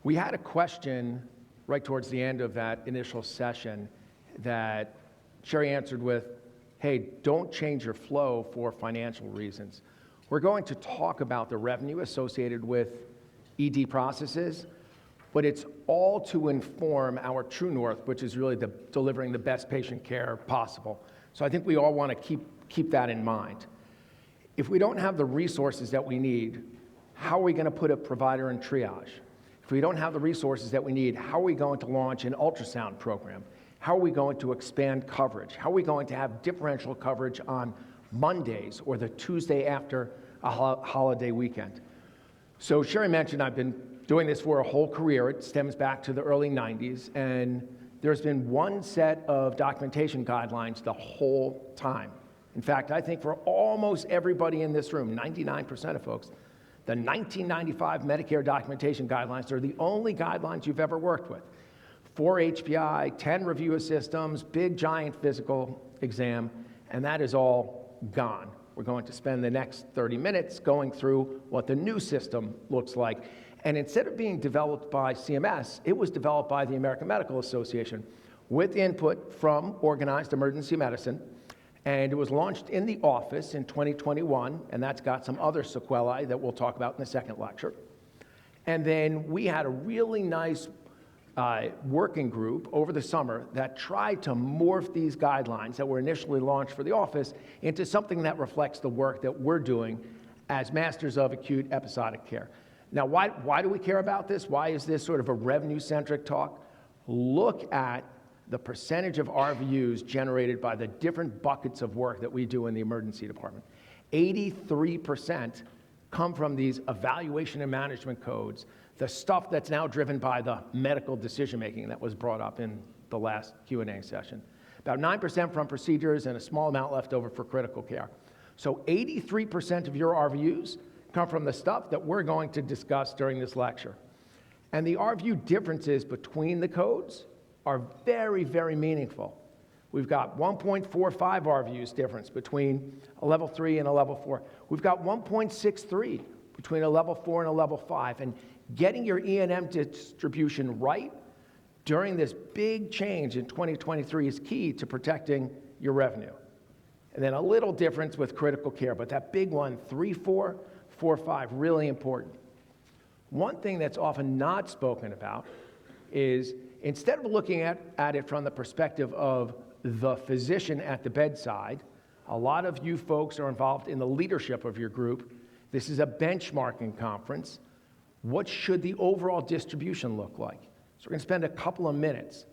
We had a question right towards the end of that initial session that Sherry answered with, hey, don't change your flow for financial reasons. We're going to talk about the revenue associated with ED processes, but it's all to inform our true north, which is really delivering the best patient care possible. So I think we all want to keep that in mind. If we don't have the resources that we need, how are we going to put a provider in triage? If we don't have the resources that we need, how are we going to launch an ultrasound program? How are we going to expand coverage? How are we going to have differential coverage on Mondays or the Tuesday after a holiday weekend? So Sherry mentioned I've been doing this for a whole career. It stems back to the early 90s, and there's been one set of documentation guidelines the whole time. In fact, I think for almost everybody in this room, 99% of folks, the 1995 Medicare documentation guidelines are the only guidelines you've ever worked with. 4 HPI, 10 review of systems, big giant physical exam, and that is all gone. We're going to spend the next 30 minutes going through what the new system looks like. And instead of being developed by CMS, it was developed by the American Medical Association with input from organized emergency medicine. And it was launched in the office in 2021, and that's got some other sequelae that we'll talk about in the second lecture. And then we had a really nice working group over the summer that tried to morph these guidelines that were initially launched for the office into something that reflects the work that we're doing as masters of acute episodic care. Now, why do we care about this? Why is this sort of a revenue-centric talk? Look at the percentage of RVUs generated by the different buckets of work that we do in the emergency department. 83% come from these evaluation and management codes, the stuff that's now driven by the medical decision-making that was brought up in the last Q&A session. About 9% from procedures and a small amount left over for critical care. So 83% of your RVUs come from the stuff that we're going to discuss during this lecture. And the RVU differences between the codes are very, very meaningful. We've got 1.45 RVUs difference between a level 3 and a level 4. We've got 1.63 between a level 4 and a level 5. And getting your E&M distribution right during this big change in 2023 is key to protecting your revenue. And then a little difference with critical care, but that big one, 3-4, 4-5, really important. One thing that's often not spoken about is instead of looking at it from the perspective of the physician at the bedside, a lot of you folks are involved in the leadership of your group. This is a benchmarking conference. What should the overall distribution look like? So we're going to spend a couple of minutes.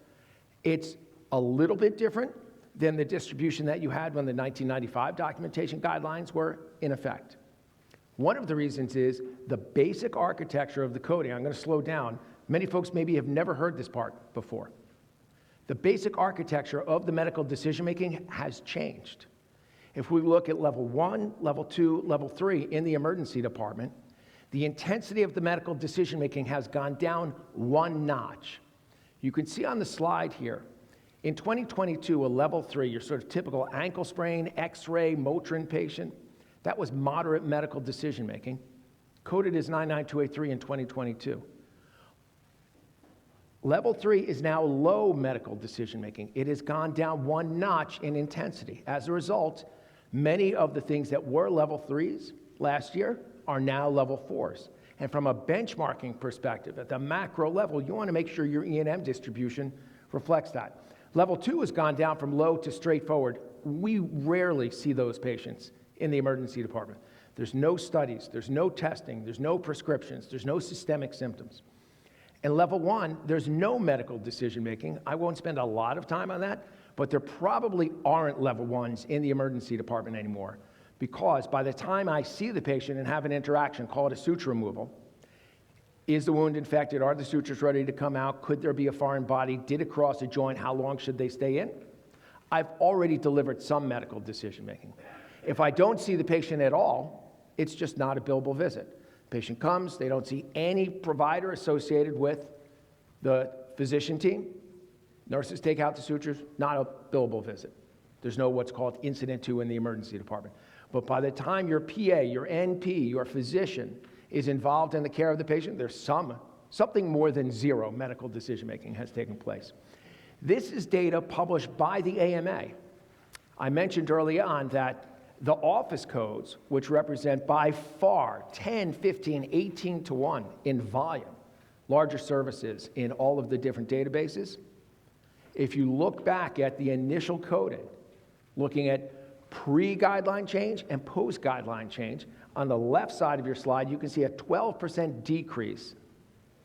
It's a little bit different than the distribution that you had when the 1995 documentation guidelines were in effect. One of the reasons is the basic architecture of the coding. I'm going to slow down. Many folks maybe have never heard this part before. The basic architecture of the medical decision-making has changed. If we look at level 1, level 2, level 3 in the emergency department, the intensity of the medical decision-making has gone down one notch. You can see on the slide here, in 2022, a level 3, your sort of typical ankle sprain, X-ray, Motrin patient, that was moderate medical decision-making, coded as 99283 in 2022. Level 3 is now low medical decision-making. It has gone down one notch in intensity. As a result, many of the things that were level 3s last year are now level 4s. And from a benchmarking perspective, at the macro level, you want to make sure your E&M distribution reflects that. Level 2 has gone down from low to straightforward. We rarely see those patients in the emergency department. There's no studies, there's no testing, there's no prescriptions, there's no systemic symptoms. In level 1, there's no medical decision-making. I won't spend a lot of time on that, but there probably aren't level 1s in the emergency department anymore, because by the time I see the patient and have an interaction, call it a suture removal, is the wound infected? Are the sutures ready to come out? Could there be a foreign body? Did it cross a joint? How long should they stay in? I've already delivered some medical decision-making. If I don't see the patient at all, it's just not a billable visit. Patient comes, they don't see any provider associated with the physician team. Nurses take out the sutures, not a billable visit. There's no what's called incident to in the emergency department. But by the time your PA, your NP, your physician is involved in the care of the patient, there's some Something more than zero medical decision-making has taken place. This is data published by the AMA. I mentioned early on that the office codes, which represent by far 10, 15, 18 to 1 in volume, larger services in all of the different databases. If you look back at the initial coding, looking at pre-guideline change and post-guideline change, on the left side of your slide, you can see a 12% decrease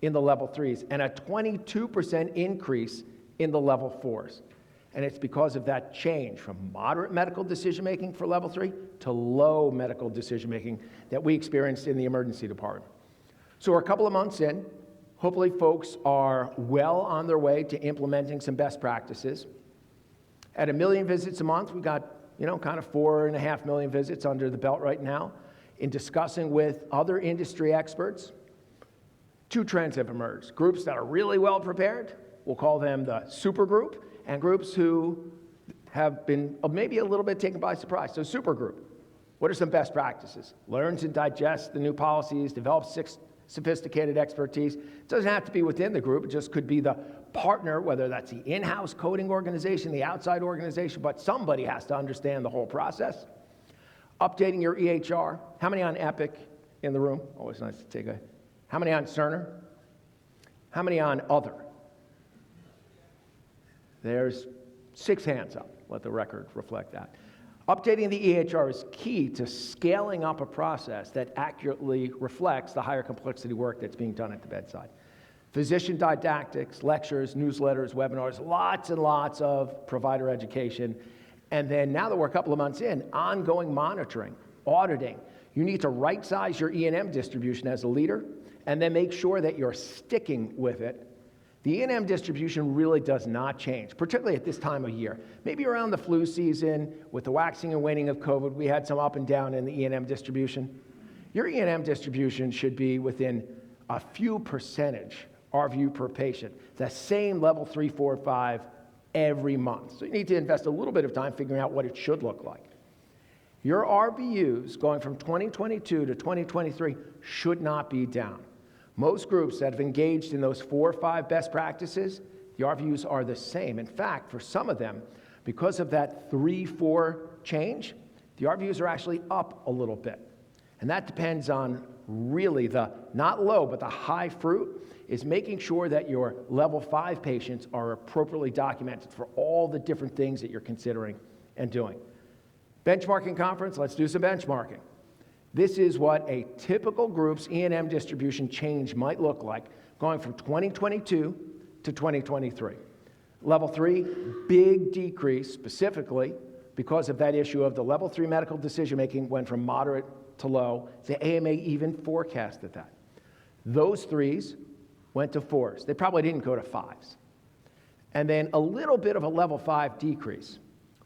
in the level 3s and a 22% increase in the level 4s. And it's because of that change from moderate medical decision-making for level 3 to low medical decision-making that we experienced in the emergency department. So we're a couple of months in. Hopefully folks are well on their way to implementing some best practices. At 1 million visits a month, we've got, kind of 4.5 million visits under the belt right now. In discussing with other industry experts, 2 trends have emerged. Groups that are really well prepared, we'll call them the super group, and groups who have been maybe a little bit taken by surprise. So super group, what are some best practices? Learns and digests the new policies, develops sophisticated expertise. It doesn't have to be within the group, it just could be the partner, whether that's the in-house coding organization, the outside organization, but somebody has to understand the whole process. Updating your EHR. How many on Epic in the room? Always nice to take a. How many on Cerner? How many on Other? There's 6 hands up. Let the record reflect that. Updating the EHR is key to scaling up a process that accurately reflects the higher complexity work that's being done at the bedside. Physician didactics, lectures, newsletters, webinars, lots and lots of provider education. And then now that we're a couple of months in, ongoing monitoring, auditing. You need to right-size your E&M distribution as a leader and then make sure that you're sticking with it. The E&M distribution really does not change, particularly at this time of year. Maybe around the flu season, with the waxing and waning of COVID, we had some up and down in the E&M distribution. Your E&M distribution should be within a few percentage RVU per patient, the same level 3, 4, 5 every month. So you need to invest a little bit of time figuring out what it should look like. Your RVUs going from 2022 to 2023 should not be down. Most groups that have engaged in those 4 or 5 best practices, the RVUs are the same. In fact, for some of them, because of that 3-4 change, the RVUs are actually up a little bit. And that depends on really the, not low, but the high fruit is making sure that your level 5 patients are appropriately documented for all the different things that you're considering and doing. Benchmarking conference, let's do some benchmarking. This is what a typical group's E&M distribution change might look like going from 2022 to 2023. Level 3, big decrease specifically because of that issue of the level 3 medical decision-making went from moderate to low. The AMA even forecasted that. Those 3s went to 4s. They probably didn't go to 5s. And then a little bit of a level 5 decrease,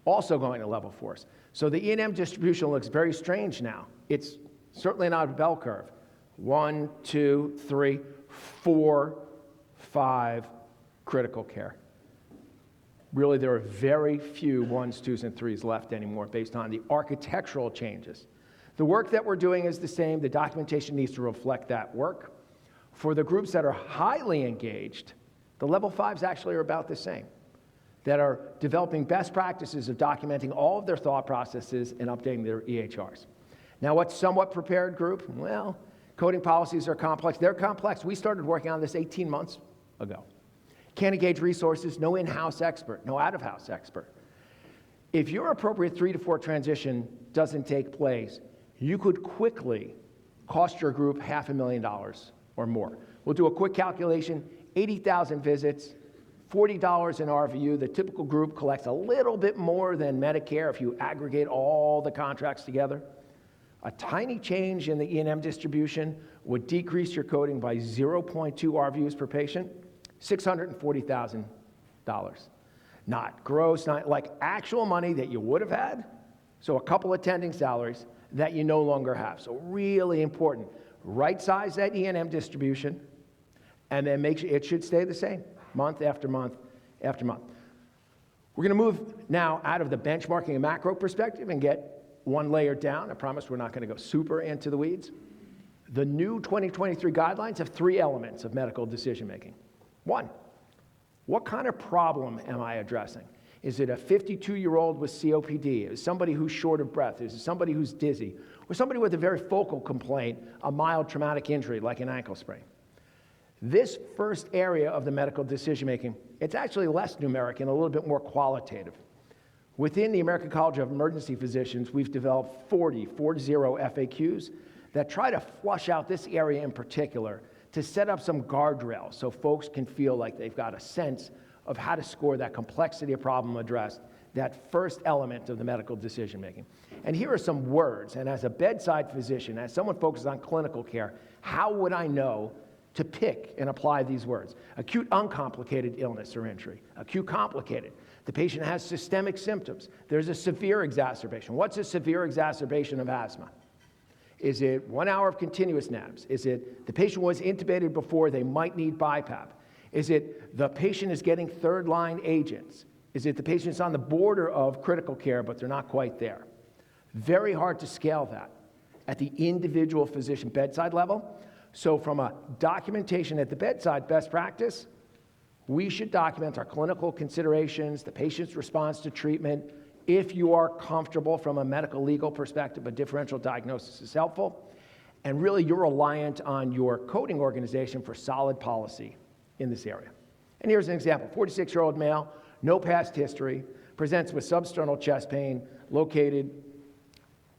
also going to level 4s. So the E&M distribution looks very strange now. It's certainly not a bell curve. 1, 2, 3, 4, 5 critical care. Really, there are very few 1s, 2s, and 3s left anymore based on the architectural changes. The work that we're doing is the same. The documentation needs to reflect that work. For the groups that are highly engaged, the level 5s actually are about the same, that are developing best practices of documenting all of their thought processes and updating their EHRs. Now, what's somewhat prepared group? Well, coding policies are complex. They're complex. We started working on this 18 months ago. Can't engage resources, no in-house expert, no out-of-house expert. If your appropriate 3 to 4 transition doesn't take place, you could quickly cost your group $500,000 or more. We'll do a quick calculation, 80,000 visits, $40 in RVU. The typical group collects a little bit more than Medicare if you aggregate all the contracts together. A tiny change in the E&M distribution would decrease your coding by 0.2 RVUs per patient, $640,000. Not gross, not like actual money that you would have had, so a couple attending salaries that you no longer have. So really important. Right-size that E&M distribution, and then make sure it should stay the same month after month after month. We're going to move now out of the benchmarking and macro perspective and get one layer down. I promise we're not going to go super into the weeds. The new 2023 guidelines have 3 elements of medical decision-making. 1, what kind of problem am I addressing? Is it a 52-year-old with COPD? Is it somebody who's short of breath? Is it somebody who's dizzy? Or somebody with a very focal complaint, a mild traumatic injury like an ankle sprain? This first area of the medical decision-making, it's actually less numeric and a little bit more qualitative. Within the American College of Emergency Physicians, we've developed 40 FAQs that try to flush out this area in particular to set up some guardrails so folks can feel like they've got a sense of how to score that complexity of problem addressed, that first element of the medical decision-making. And here are some words, and as a bedside physician, as someone focused on clinical care, how would I know to pick and apply these words? Acute uncomplicated illness or injury. Acute complicated. The patient has systemic symptoms. There's a severe exacerbation. What's a severe exacerbation of asthma? Is it 1 hour of continuous naps? Is it the patient was intubated before, they might need BiPAP? Is it the patient is getting third-line agents? Is it the patient's on the border of critical care, but they're not quite there? Very hard to scale that at the individual physician bedside level. So from a documentation at the bedside best practice, we should document our clinical considerations, the patient's response to treatment. If you are comfortable from a medical legal perspective, a differential diagnosis is helpful. And really, you're reliant on your coding organization for solid policy in this area. And here's an example. 46-year-old male, no past history, presents with substernal chest pain located,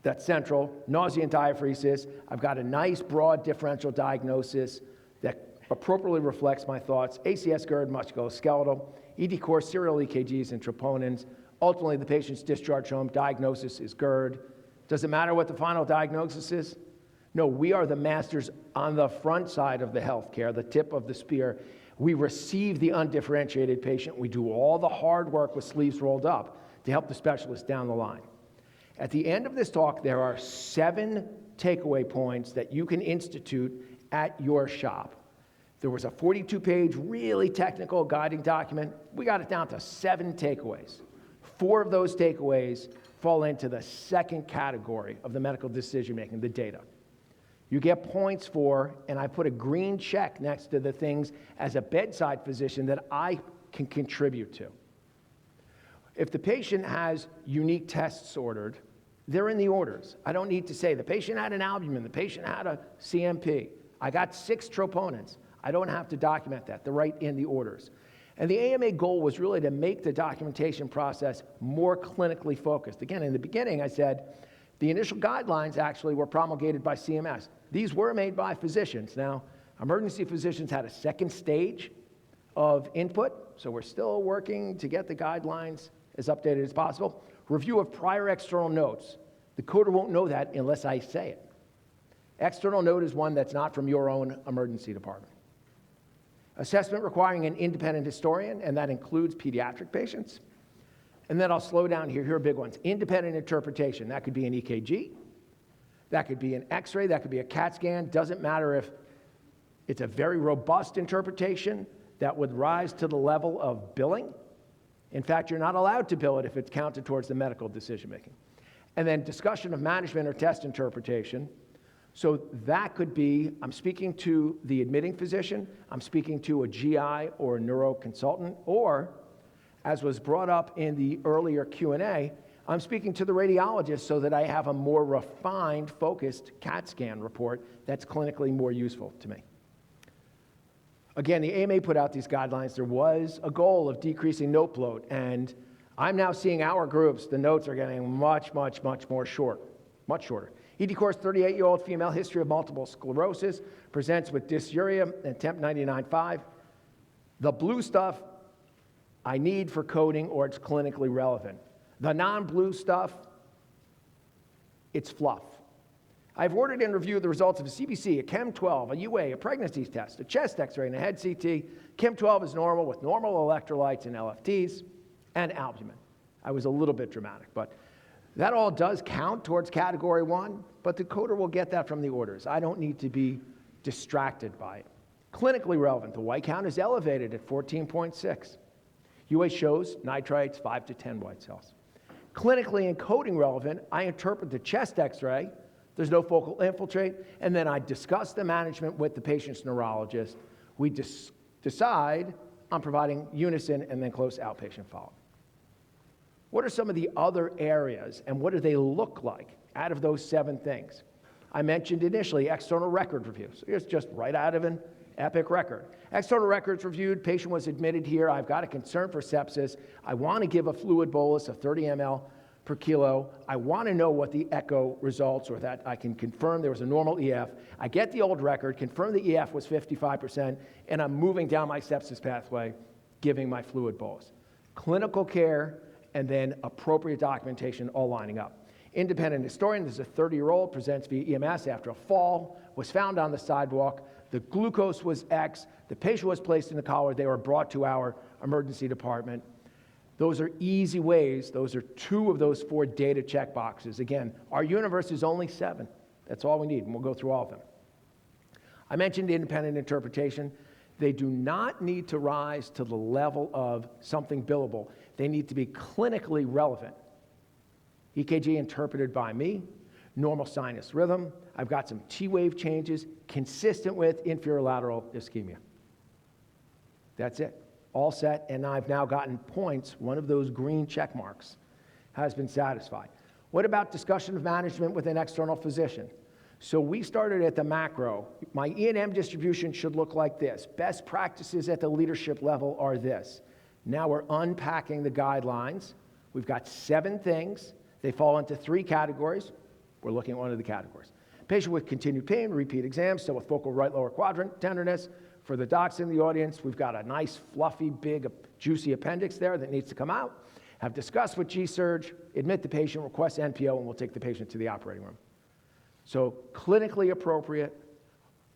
that's central, nausea and diaphoresis. I've got a nice broad differential diagnosis that appropriately reflects my thoughts. ACS GERD, musculoskeletal, ED course, serial EKGs and troponins. Ultimately, the patient's discharged home, diagnosis is GERD. Does it matter what the final diagnosis is? No, we are the masters on the front side of the healthcare, the tip of the spear. We receive the undifferentiated patient. We do all the hard work with sleeves rolled up to help the specialist down the line. At the end of this talk, there are 7 takeaway points that you can institute at your shop. There was a 42-page, really technical guiding document. We got it down to 7 takeaways. 4 of those takeaways fall into the second category of the medical decision-making, the data. You get points for, and I put a green check next to the things as a bedside physician that I can contribute to. If the patient has unique tests ordered, they're in the orders. I don't need to say the patient had an albumin, the patient had a CMP. I got 6 troponins. I don't have to document that. They're right in the orders. And the AMA goal was really to make the documentation process more clinically focused. Again, in the beginning, I said the initial guidelines actually were promulgated by CMS. These were made by physicians. Now, emergency physicians had a second stage of input, so we're still working to get the guidelines as updated as possible. Review of prior external notes. The coder won't know that unless I say it. External note is one that's not from your own emergency department. Assessment requiring an independent historian, and that includes pediatric patients. And then I'll slow down here. Here are big ones. Independent interpretation. That could be an EKG. That could be an X-ray. That could be a CAT scan. Doesn't matter if it's a very robust interpretation that would rise to the level of billing. In fact, you're not allowed to bill it if it's counted towards the medical decision-making. And then discussion of management or test interpretation. So that could be, I'm speaking to the admitting physician, I'm speaking to a GI or a neuro consultant, or, as was brought up in the earlier Q&A, I'm speaking to the radiologist so that I have a more refined, focused CAT scan report that's clinically more useful to me. Again, the AMA put out these guidelines. There was a goal of decreasing note bloat, and I'm now seeing our groups, the notes are getting much more short, much shorter. ED course, 38-year-old female, history of multiple sclerosis, presents with dysuria and temp 99.5. The blue stuff I need for coding or it's clinically relevant. The non-blue stuff, it's fluff. I've ordered and reviewed the results of a CBC, a Chem 12, a UA, a pregnancy test, a chest X-ray, and a head CT. Chem 12 is normal with normal electrolytes and LFTs and albumin. I was a little bit dramatic, but that all does count towards category 1, but the coder will get that from the orders. I don't need to be distracted by it. Clinically relevant, the white count is elevated at 14.6. UA shows nitrites 5 to 10 white cells. Clinically and coding relevant, I interpret the chest X-ray There's no focal infiltrate. And then I discuss the management with the patient's neurologist. We decide on providing unison and then close outpatient follow-up. What are some of the other areas, and what do they look like out of those 7 things? I mentioned initially external record review. So here's just right out of an Epic record. External records reviewed, patient was admitted here, I've got a concern for sepsis, I want to give a fluid bolus of 30 ml per kilo, I want to know what the echo results, or that I can confirm there was a normal EF. I get the old record, confirm the EF was 55%, and I'm moving down my sepsis pathway, giving my fluid bolus. Clinical care, and then appropriate documentation all lining up. Independent historian, this is a 30-year-old, presents via EMS after a fall, was found on the sidewalk, the glucose was X, the patient was placed in the collar, they were brought to our emergency department. Those are easy ways, those are 2 of those 4 data check boxes. Again, our universe is only 7. That's all we need, and we'll go through all of them. I mentioned independent interpretation. They do not need to rise to the level of something billable. They need to be clinically relevant. EKG interpreted by me, normal sinus rhythm. I've got some T-wave changes consistent with inferior lateral ischemia. That's it. All set, and I've now gotten points. One of those green check marks has been satisfied. What about discussion of management with an external physician? So we started at the macro. My E&M distribution should look like this. Best practices at the leadership level are this. Now we're unpacking the guidelines. We've got 7 things. They fall into 3 categories. We're looking at one of the categories. Patient with continued pain, repeat exams, still with focal right lower quadrant tenderness. For the docs in the audience, we've got a nice, fluffy, big, juicy appendix there that needs to come out. Have discussed with G-Surg, admit the patient, request NPO, and we'll take the patient to the operating room. So clinically appropriate,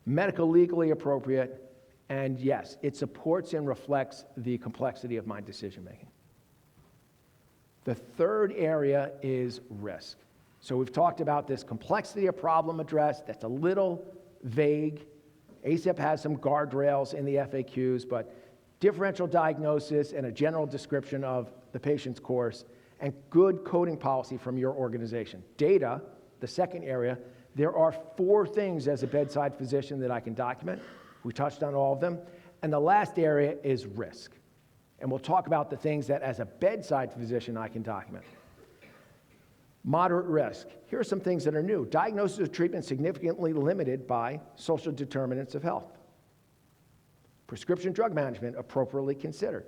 medical legally appropriate, and yes, it supports and reflects the complexity of my decision making. The third area is risk. So we've talked about this complexity of problem addressed that's a little vague. ACEP has some guardrails in the FAQs, but differential diagnosis and a general description of the patient's course, and good coding policy from your organization. Data, the second area, there are 4 things as a bedside physician that I can document. We touched on all of them. And the last area is risk. And we'll talk about the things that as a bedside physician I can document. Moderate risk. Here are some things that are new. Diagnosis of treatment significantly limited by social determinants of health. Prescription drug management appropriately considered.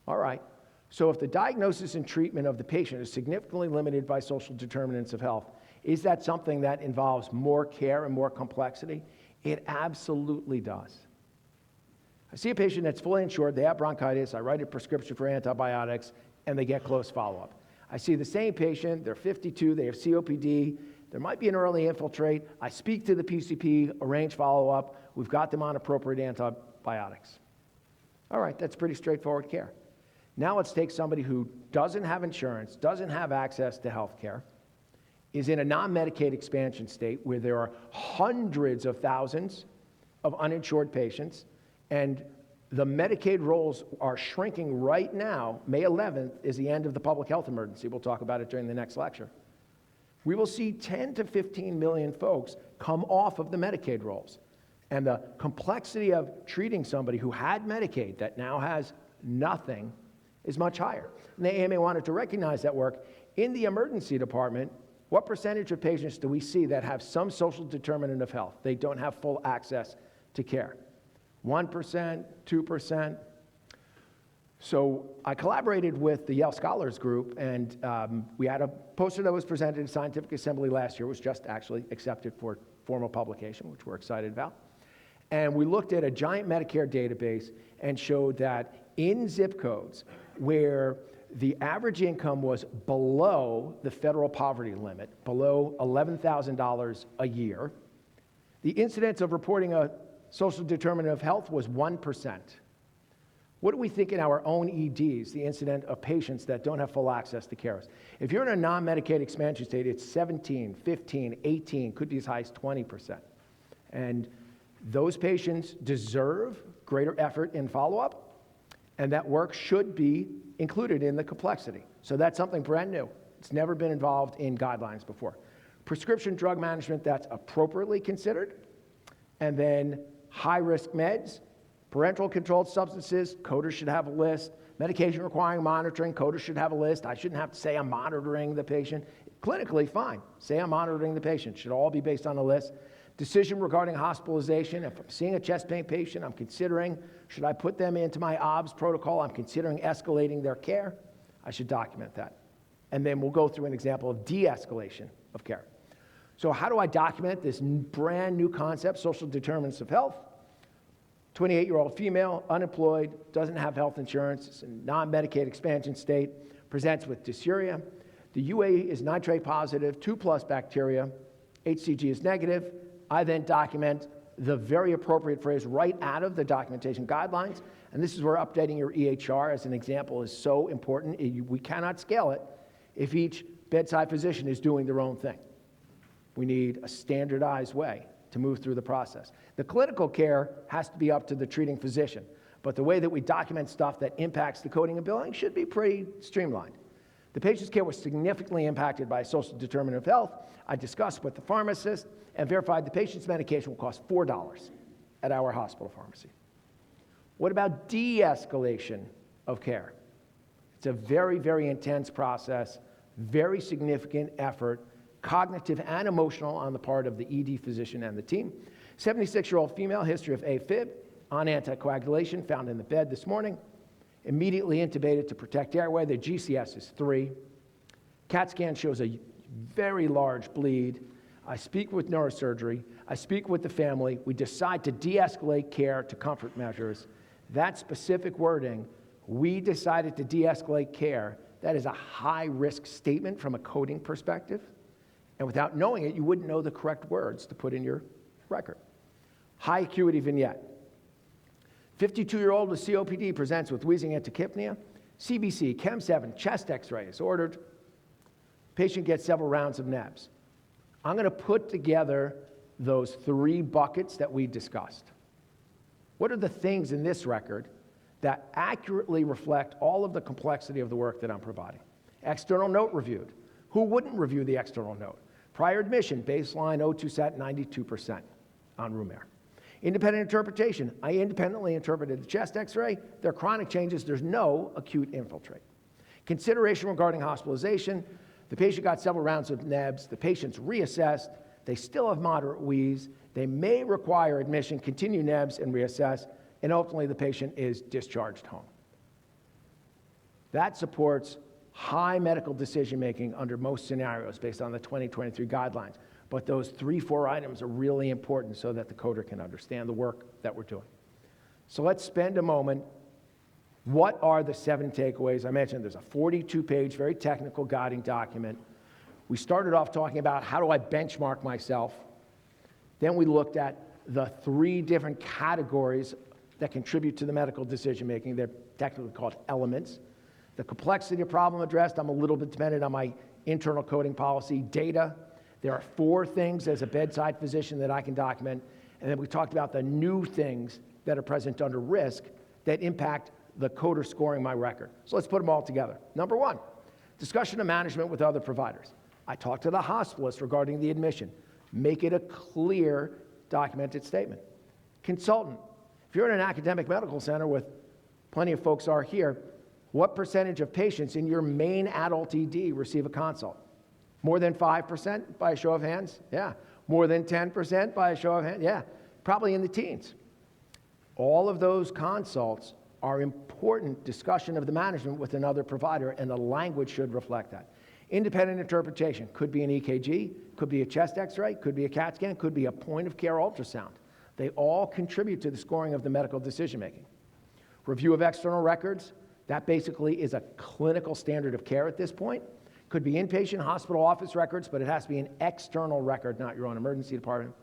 All right. So if the diagnosis and treatment of the patient is significantly limited by social determinants of health, is that something that involves more care and more complexity? It absolutely does. I see a patient that's fully insured, they have bronchitis, I write a prescription for antibiotics, and they get close follow-up. I see the same patient, they're 52, they have COPD, there might be an early infiltrate, I speak to the PCP, arrange follow-up, we've got them on appropriate antibiotics. All right, that's pretty straightforward care. Now let's take somebody who doesn't have insurance, doesn't have access to health care, is in a non-Medicaid expansion state where there are hundreds of thousands of uninsured patients, and the Medicaid rolls are shrinking right now. May 11th is the end of the public health emergency. We'll talk about it during the next lecture. We will see 10 to 15 million folks come off of the Medicaid rolls. And the complexity of treating somebody who had Medicaid that now has nothing is much higher. And the AMA wanted to recognize that work. In the emergency department, what percentage of patients do we see that have some social determinant of health? They don't have full access to care. 1%, 2%. So I collaborated with the Yale Scholars Group, and we had a poster that was presented at Scientific Assembly last year. It was just actually accepted for formal publication, which we're excited about. And we looked at a giant Medicare database and showed that in zip codes where the average income was below the federal poverty limit, below $11,000 a year, the incidence of reporting a social determinant of health was 1%. What do we think in our own EDs, the incident of patients that don't have full access to care? If you're in a non-Medicaid expansion state, it's 17, 15, 18, could be as high as 20%. And those patients deserve greater effort in follow-up, and that work should be included in the complexity. So that's something brand new. It's never been involved in guidelines before. prescription drug management that's appropriately considered, and then high-risk meds, parental controlled substances, coders should have a list, medication requiring monitoring, coders should have a list. I shouldn't have to say I'm monitoring the patient. Clinically, fine. Say I'm monitoring the patient. Should all be based on a list. Decision regarding hospitalization. If I'm seeing a chest pain patient, I'm considering, should I put them into my OBS protocol? I'm considering escalating their care. I should document that. And then we'll go through an example of de-escalation of care. So how do I document this brand new concept, social determinants of health? 28-year-old female, unemployed, doesn't have health insurance, it's a non-Medicaid expansion state, presents with dysuria. The UA is nitrate positive, 2+ bacteria, HCG is negative. I then document the very appropriate phrase right out of the documentation guidelines, and this is where updating your EHR as an example is so important. We cannot scale it if each bedside physician is doing their own thing. We need a standardized way to move through the process. The clinical care has to be up to the treating physician, but the way that we document stuff that impacts the coding and billing should be pretty streamlined. The patient's care was significantly impacted by a social determinant of health. I discussed with the pharmacist and verified the patient's medication will cost $4 at our hospital pharmacy. What about de-escalation of care? It's a very, very intense process, very significant effort, cognitive and emotional on the part of the ED physician and the team. 76-year-old female, history of AFib, on anticoagulation, found in the bed this morning. Immediately intubated to protect airway. The GCS is 3. CAT scan shows a very large bleed. I speak with neurosurgery. I speak with the family. We decide to de-escalate care to comfort measures. That specific wording, we decided to de-escalate care, that is a high-risk statement from a coding perspective. And without knowing it, you wouldn't know the correct words to put in your record. High acuity vignette. 52-year-old with COPD presents with wheezing and tachypnea. CBC, Chem 7, chest x-ray is ordered. Patient gets several rounds of nebs. I'm going to put together those 3 buckets that we discussed. What are the things in this record that accurately reflect all of the complexity of the work that I'm providing? External note reviewed. Who wouldn't review the external note? Prior admission, baseline O2 sat 92% on room air. Independent interpretation. I independently interpreted the chest x-ray. There are chronic changes. There's no acute infiltrate. Consideration regarding hospitalization. The patient got several rounds of nebs. The patient's reassessed. They still have moderate wheeze. They may require admission, continue nebs, and reassess. And ultimately, the patient is discharged home. That supports high medical decision-making under most scenarios based on the 2023 guidelines. But those 3-4 items are really important so that the coder can understand the work that we're doing. So let's spend a moment. What are the 7 takeaways? I mentioned there's a 42-page, very technical guiding document. We started off talking about how do I benchmark myself. Then we looked at the 3 different categories that contribute to the medical decision-making. They're technically called elements. The complexity of problem addressed, I'm a little bit dependent on my internal coding policy. Data, there are 4 things as a bedside physician that I can document. And then we talked about the new things that are present under risk that impact the coder scoring my record. So let's put them all together. Number 1, discussion of management with other providers. I talked to the hospitalist regarding the admission. Make it a clear, documented statement. Consultant. If you're in an academic medical center with plenty of folks are here, what percentage of patients in your main adult ED receive a consult? More than 5% by a show of hands? Yeah. More than 10% by a show of hands? Yeah. Probably in the teens. All of those consults are important discussion of the management with another provider, and the language should reflect that. Independent interpretation could be an EKG, could be a chest x-ray, could be a CAT scan, could be a point-of-care ultrasound. They all contribute to the scoring of the medical decision-making. Review of external records. That basically is a clinical standard of care at this point. Could be inpatient hospital office records, but it has to be an external record, not your own emergency department.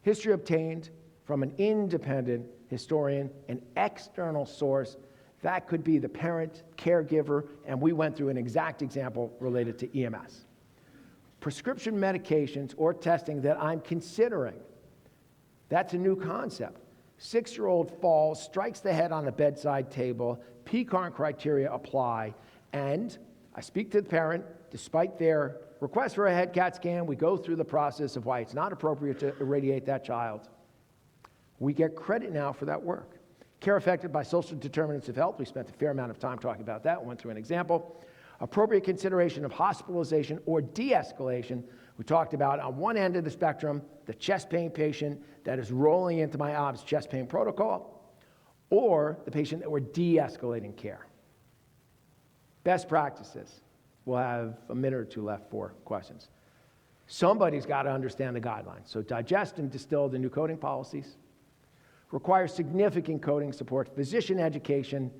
History obtained from an independent historian, an external source. That could be the parent, caregiver, and we went through an exact example related to EMS. Prescription medications or testing that I'm considering. That's a new concept. 6-year-old falls, strikes the head on a bedside table, PCARN criteria apply, and I speak to the parent, despite their request for a head CAT scan. We go through the process of why it's not appropriate to irradiate that child. We get credit now for that work. Care affected by social determinants of health. We spent a fair amount of time talking about that. Went through an example. Appropriate consideration of hospitalization or de-escalation. We talked about on one end of the spectrum, the chest pain patient that is rolling into my OBS chest pain protocol, or the patient that we're de-escalating care. Best practices. We'll have a minute or two left for questions. Somebody's got to understand the guidelines. So digest and distill the new coding policies. Requires significant coding support, physician education,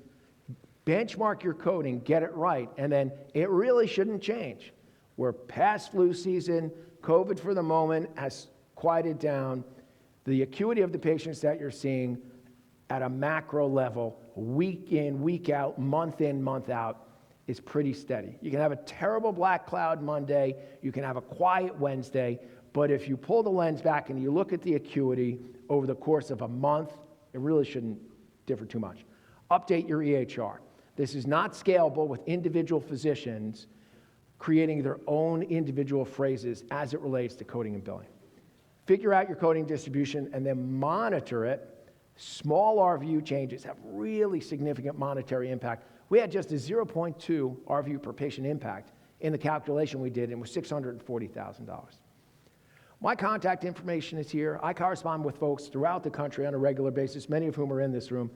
benchmark your coding, get it right, and then it really shouldn't change. We're past flu season, COVID for the moment has quieted down. The acuity of the patients that you're seeing at a macro level, week in, week out, month in, month out, is pretty steady. You can have a terrible black cloud Monday, you can have a quiet Wednesday, but if you pull the lens back and you look at the acuity over the course of a month, it really shouldn't differ too much. Update your EHR. This is not scalable with individual physicians creating their own individual phrases as it relates to coding and billing. Figure out your coding distribution and then monitor it. Small RVU changes have really significant monetary impact. We had just a 0.2 RVU per patient impact in the calculation we did, and it was $640,000. My contact information is here. I correspond with folks throughout the country on a regular basis, many of whom are in this room.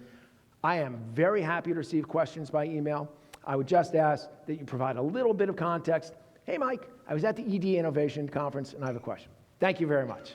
I am very happy to receive questions by email. I would just ask that you provide a little bit of context. Hey, Mike, I was at the ED Innovation Conference, and I have a question. Thank you very much.